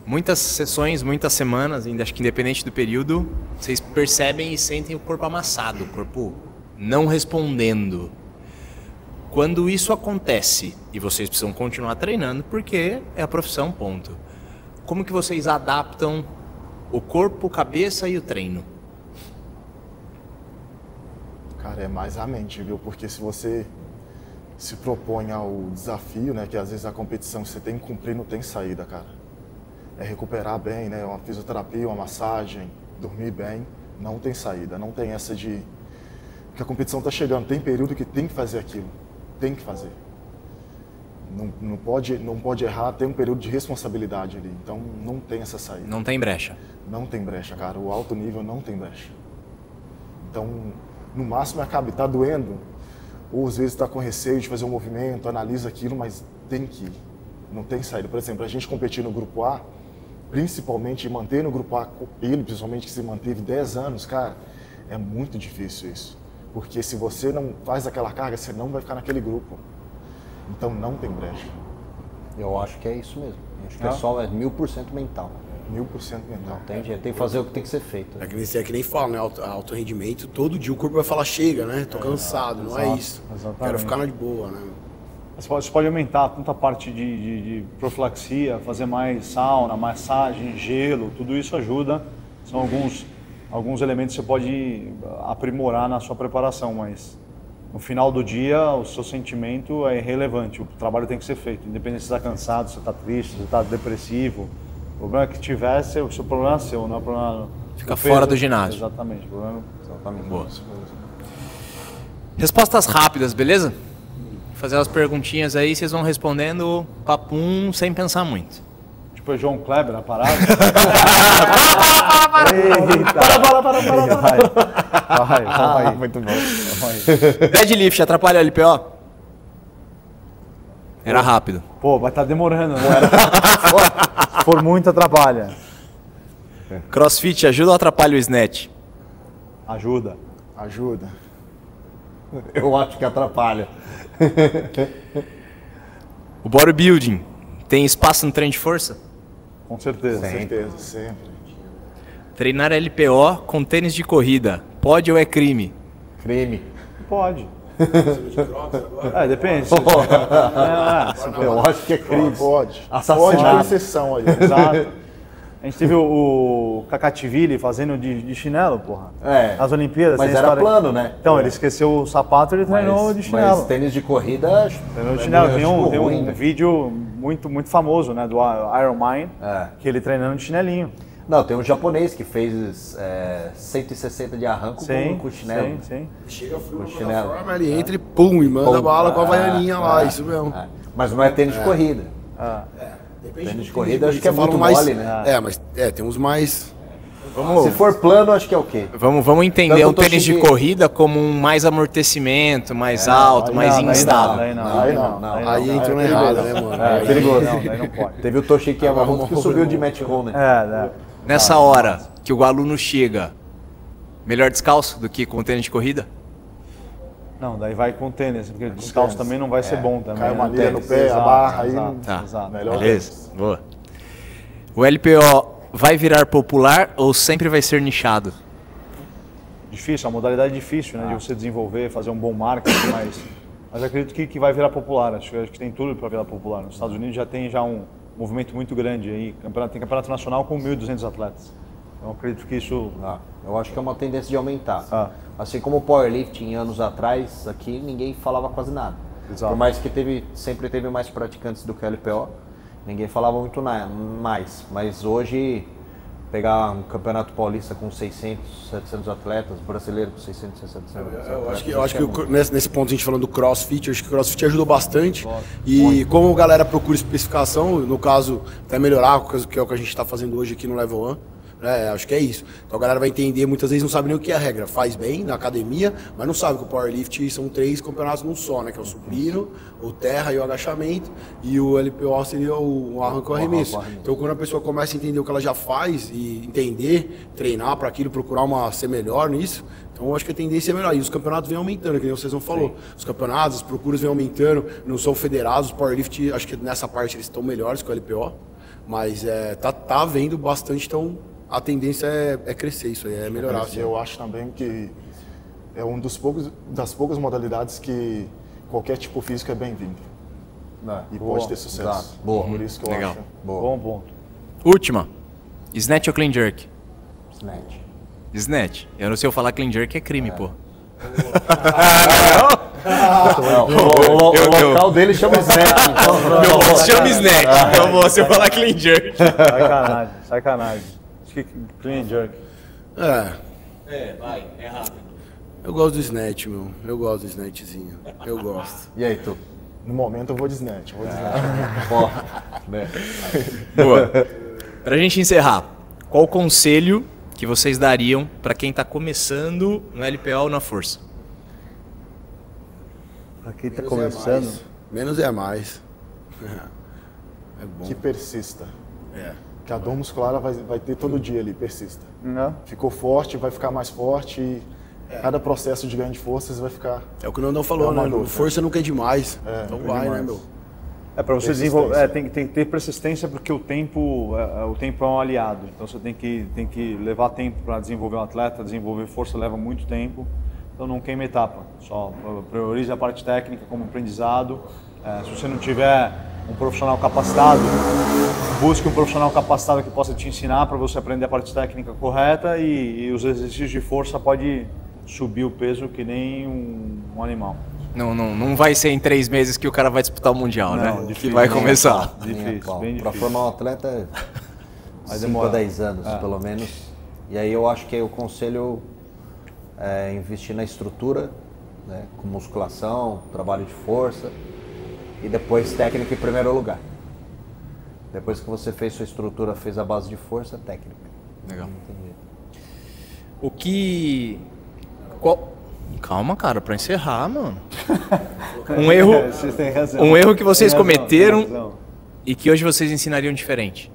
Muitas sessões, muitas semanas, ainda acho que independente do período, vocês percebem e sentem o corpo amassado, o corpo não respondendo. Quando isso acontece e vocês precisam continuar treinando, porque é a profissão, ponto. Como que vocês adaptam o corpo, cabeça e o treino? Cara, é mais a mente, viu? Porque se você se propõe ao desafio, né, que às vezes a competição você tem que cumprir, não tem saída, cara. É recuperar bem, né? Uma fisioterapia, uma massagem, dormir bem, não tem saída, não tem essa de... Porque a competição está chegando, tem período que tem que fazer aquilo, tem que fazer. Não pode errar, tem um período de responsabilidade ali, então não tem essa saída. Não tem brecha. Não tem brecha, cara, o alto nível não tem brecha. Então, no máximo acaba, tá doendo, ou às vezes está com receio de fazer um movimento, analisa aquilo, mas tem que ir, não tem saída. Por exemplo, a gente competir no grupo A, principalmente manter no grupo A, ele principalmente que se manteve 10 anos, cara, é muito difícil isso. Porque se você não faz aquela carga, você não vai ficar naquele grupo. Então não tem brecha. Eu acho que é isso mesmo. Eu acho que é só 1000% mental. 1000% mental. Não tem jeito, tem que fazer o que tem que ser feito. É que nem fala, né? Alto rendimento, todo dia o corpo vai falar, chega, né? Tô cansado, não é isso. Exatamente. Quero ficar na de boa, né? Você pode aumentar tanto a parte de profilaxia, fazer mais sauna, massagem, gelo, tudo isso ajuda. São alguns elementos que você pode aprimorar na sua preparação, mas no final do dia o seu sentimento é irrelevante, o trabalho tem que ser feito, independente se você está cansado, se você está triste, se você está depressivo. O problema que tiver, o seu problema é seu, não é o problema... Fica fora do ginásio. Exatamente, o problema exatamente. Boa. Respostas rápidas, beleza? Vou fazer umas perguntinhas aí, vocês vão respondendo papum sem pensar muito. Tipo o João Kleber na parada. Vai, vamos aí. Muito bom. Vamos aí. Deadlift atrapalha o LPO? Era rápido. Pô, vai estar demorando, né? Se for muito, atrapalha. CrossFit ajuda ou atrapalha o snatch? Ajuda. Ajuda. Eu acho que atrapalha. O bodybuilding tem espaço no treino de força? Com certeza. Com certeza, sempre. Treinar LPO com tênis de corrida, pode ou é crime? Crime. Pode. Depende. Eu acho que é crime. Pode. Assassinato. Pode ter exceção aí. Exato. A gente teve o Cacativille fazendo de chinelo, porra. Nas Olimpíadas. Mas tem era história... plano, né? Então, ele esqueceu o sapato e ele treinou de chinelo. Mas tênis de corrida... Treinou de chinelo. Tem um ruim, vídeo muito famoso, né? Do Iron Man, que ele treinando de chinelinho. Não, tem um japonês que fez 160 de arranco com chinelo. Sim. Chega frio Com na chinelo. plataforma, ele entra e pum, e manda bala com a vaianinha lá, isso mesmo. Mas não é tênis de corrida. Depende Tênis do de corrida acho que é Você fala muito mais, mole, né? mas tem uns mais... Se for plano, acho que é o quê? Vamos entender Tanto um tênis de Toshiki- corrida como um mais amortecimento, mais alto, mais instável. Aí entra no errado, né, mano? É perigoso. Não, daí não pode. Teve o Toshiki Yamamoto que subiu de Metcon, né? Nessa hora que o aluno chega, melhor descalço do que com tênis de corrida? Não, daí vai com tênis, porque descalço também não vai ser bom também. Cai uma né? anilha no pé, a barra, aí não... Tá. Exato. Melhor Beleza, boa. O LPO vai virar popular ou sempre vai ser nichado? Difícil, a modalidade é difícil, né? De você desenvolver, fazer um bom marketing, mas acredito que vai virar popular. Acho que tem tudo para virar popular. Nos Estados Unidos já tem um movimento muito grande aí. Tem campeonato nacional com 1.200 atletas. Então acredito que isso... Eu acho que é uma tendência de aumentar. Assim como o powerlifting anos atrás, aqui ninguém falava quase nada. Exato. Por mais que sempre teve mais praticantes do que o LPO, ninguém falava muito mais. Mas hoje, pegar um campeonato paulista com 600, 700 atletas, brasileiro com 600, 700 atletas. Eu acho que nesse ponto a gente falando do CrossFit, acho que o CrossFit ajudou bastante. E como a galera procura especificação, no caso, até melhorar, que é o que a gente está fazendo hoje aqui no Level 1, acho que é isso. Então a galera vai entender, muitas vezes não sabe nem o que é a regra. Faz bem na academia, mas não sabe que o Powerlift são 3 campeonatos num só, né? Que é o supino, o terra e o agachamento. E o LPO seria o arranco e o arremesso. Então quando a pessoa começa a entender o que ela já faz e entender, treinar para aquilo, procurar ser melhor nisso, então eu acho que a tendência é melhor. E os campeonatos vêm aumentando, que nem vocês não falou. Os campeonatos, as procuras vêm aumentando, não são federados. O Powerlift, acho que nessa parte eles estão melhores que o LPO. Mas tá vendo bastante, então... A tendência é crescer isso aí, é melhorar. Assim. Eu acho também que é das poucas modalidades que qualquer tipo físico é bem-vindo. E pode ter sucesso. Exato. Boa. Por isso que eu Legal. acho. Bom ponto. Última. Snatch ou clean jerk? Snatch. Snatch. Eu não sei eu falar clean jerk é crime, pô. O local dele chama Snatch. Meu boss chama Snatch. Meu boss, se eu falar clean jerk. Sacanagem. Acho que clean jerk. Vai, é rápido. Eu gosto do snatch, meu. Eu gosto do snatchzinho. Eu gosto. E aí, tu? No momento eu vou de snatch. Boa. Pra gente encerrar, qual o conselho que vocês dariam pra quem tá começando no LPO ou na força? Pra quem tá começando... Menos é mais. É bom. Que persista. Que a dor muscular vai ter todo dia ali, persista. Ficou forte, vai ficar mais forte e cada processo de ganho de forças vai ficar... É o que o Nandão falou, né? Força nunca é demais. Então vai, demais. né, meu? Para você desenvolver, tem que ter persistência porque o tempo é um aliado. Então você tem que levar tempo para desenvolver um atleta, desenvolver força leva muito tempo. Então não queime etapa, só priorize a parte técnica como aprendizado. Se você não tiver um profissional capacitado, busque um profissional capacitado que possa te ensinar para você aprender a parte técnica correta e os exercícios de força pode subir o peso que nem um animal. Não vai ser em 3 meses que o cara vai disputar o Mundial, né? Difícil, Que vai começar. Difícil, bem Para difícil. formar um atleta, 5 a 10 anos, pelo menos. E aí eu acho que o conselho é investir na estrutura, né, com musculação, trabalho de força e depois técnica em primeiro lugar. Depois que você fez sua estrutura, fez a base de força, técnica. Legal. Não tem jeito. O que... Calma, cara, pra encerrar, mano. Um erro, Vocês têm razão. um erro que vocês Tem razão, cometeram tem razão. e que hoje vocês ensinariam diferente.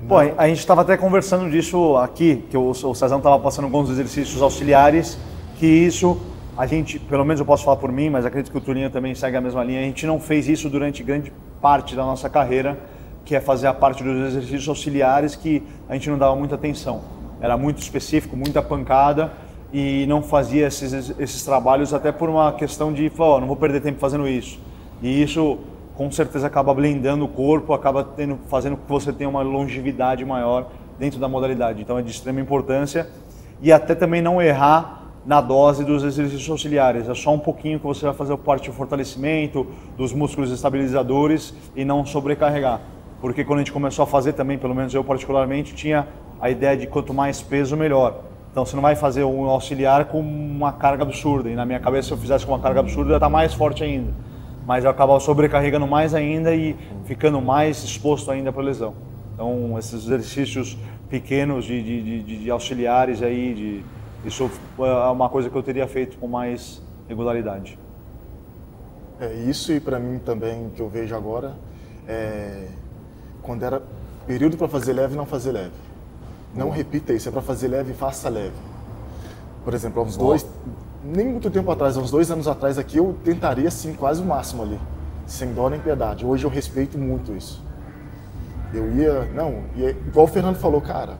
Bom, a gente estava até conversando disso aqui, que o Cezão estava passando alguns exercícios auxiliares, que isso, a gente, pelo menos eu posso falar por mim, mas acredito que o Tulinho também segue a mesma linha, a gente não fez isso durante grande parte da nossa carreira, que é fazer a parte dos exercícios auxiliares que a gente não dava muita atenção. Era muito específico, muita pancada e não fazia esses trabalhos até por uma questão de, não vou perder tempo fazendo isso. E isso com certeza acaba blindando o corpo, acaba fazendo com que você tenha uma longevidade maior dentro da modalidade. Então é de extrema importância e até também não errar na dose dos exercícios auxiliares. É só um pouquinho que você vai fazer a parte de fortalecimento dos músculos estabilizadores e não sobrecarregar. Porque quando a gente começou a fazer também, pelo menos eu particularmente, tinha a ideia de quanto mais peso, melhor. Então você não vai fazer um auxiliar com uma carga absurda. E na minha cabeça, se eu fizesse com uma carga absurda, eu ia estar mais forte ainda. Mas eu acabava sobrecarregando mais ainda e ficando mais exposto ainda para lesão. Então esses exercícios pequenos de auxiliares aí, isso é uma coisa que eu teria feito com mais regularidade. Isso e para mim também, que eu vejo agora, quando era período para fazer leve, não fazer leve. Não repita isso, é para fazer leve, faça leve. Por exemplo, há uns nem muito tempo atrás, há uns 2 anos atrás aqui, eu tentaria assim quase o máximo ali, sem dó nem piedade. Hoje eu respeito muito isso. Eu ia, igual o Fernando falou, cara,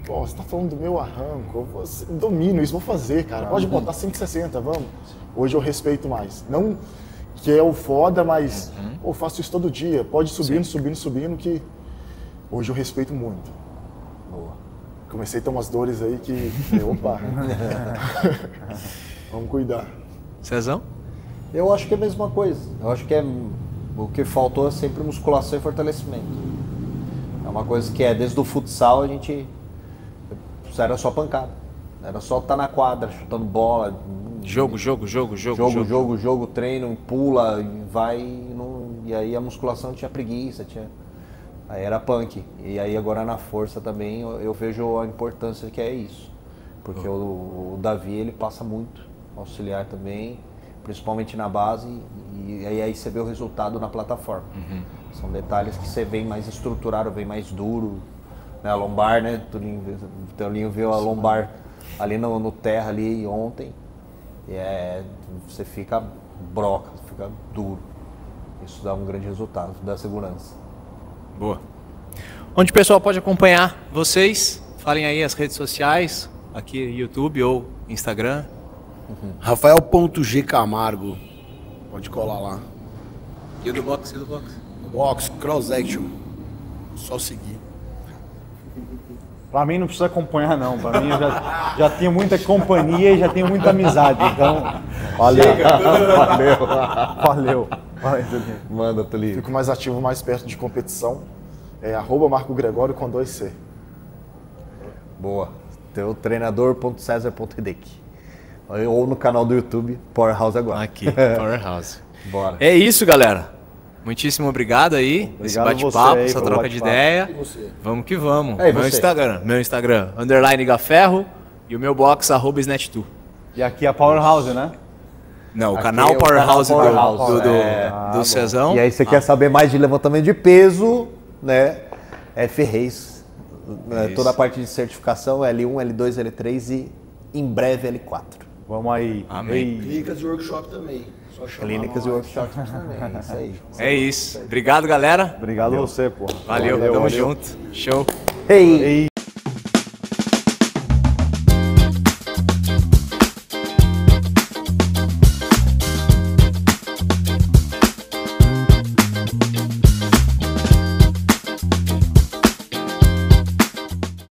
você está falando do meu arranco, eu domino isso, vou fazer, cara, pode botar 160, vamos. Hoje eu respeito mais. Não que é o foda, mas eu faço isso todo dia, pode ir subindo, que hoje eu respeito muito. Boa. Comecei a ter umas dores aí que, opa, vamos cuidar. Cezão? Eu acho que é a mesma coisa. Eu acho que o que faltou é sempre musculação e fortalecimento. É uma coisa que desde o futsal a gente era só pancada. Era só estar na quadra, chutando bola. Jogo, treino, pula, vai e aí a musculação tinha preguiça, aí era punk. E aí agora na força também eu vejo a importância que é isso. Porque o Davi, ele passa muito, auxiliar também, principalmente na base, e aí você vê o resultado na plataforma. São detalhes que você vem mais estruturado, vem mais duro, né? A lombar, né? O Teolinho viu a lombar ali no terra ali ontem, e você fica broca, fica duro. Isso dá um grande resultado, dá segurança. Boa. Onde o pessoal pode acompanhar vocês? Falem aí as redes sociais, aqui YouTube ou Instagram. Rafael.G Camargo. Pode colar lá. E o do box? Box, cross action. Só seguir. Pra mim não precisa acompanhar não, pra mim eu já tenho muita companhia e já tenho muita amizade, então... Valeu. Manda, Tulinho. Fico mais ativo, mais perto de competição. Marco Gregório com 2C. Boa. Teu treinador.cesar.redec. Ou no canal do YouTube, Powerhouse agora. Aqui, Powerhouse. Bora. É isso, galera. Muitíssimo obrigado aí, esse bate-papo, essa troca de ideia. Vamos que vamos. Meu Instagram, _Gaferro, e o meu box, @Snatch2. E aqui é a Powerhouse, né? Não, o Aqui canal é o Powerhouse canal do Cezão. E aí você quer saber mais de levantamento de peso, né? F-Reis. Toda a parte de certificação, L1, L2, L3 e em breve L4. Vamos aí. Amém. Clínicas e workshop também. Só chamar Clínicas e nós. workshops também, é isso aí. É isso. Obrigado, galera. Obrigado a você, pô. Valeu, tamo junto. Show. Hey!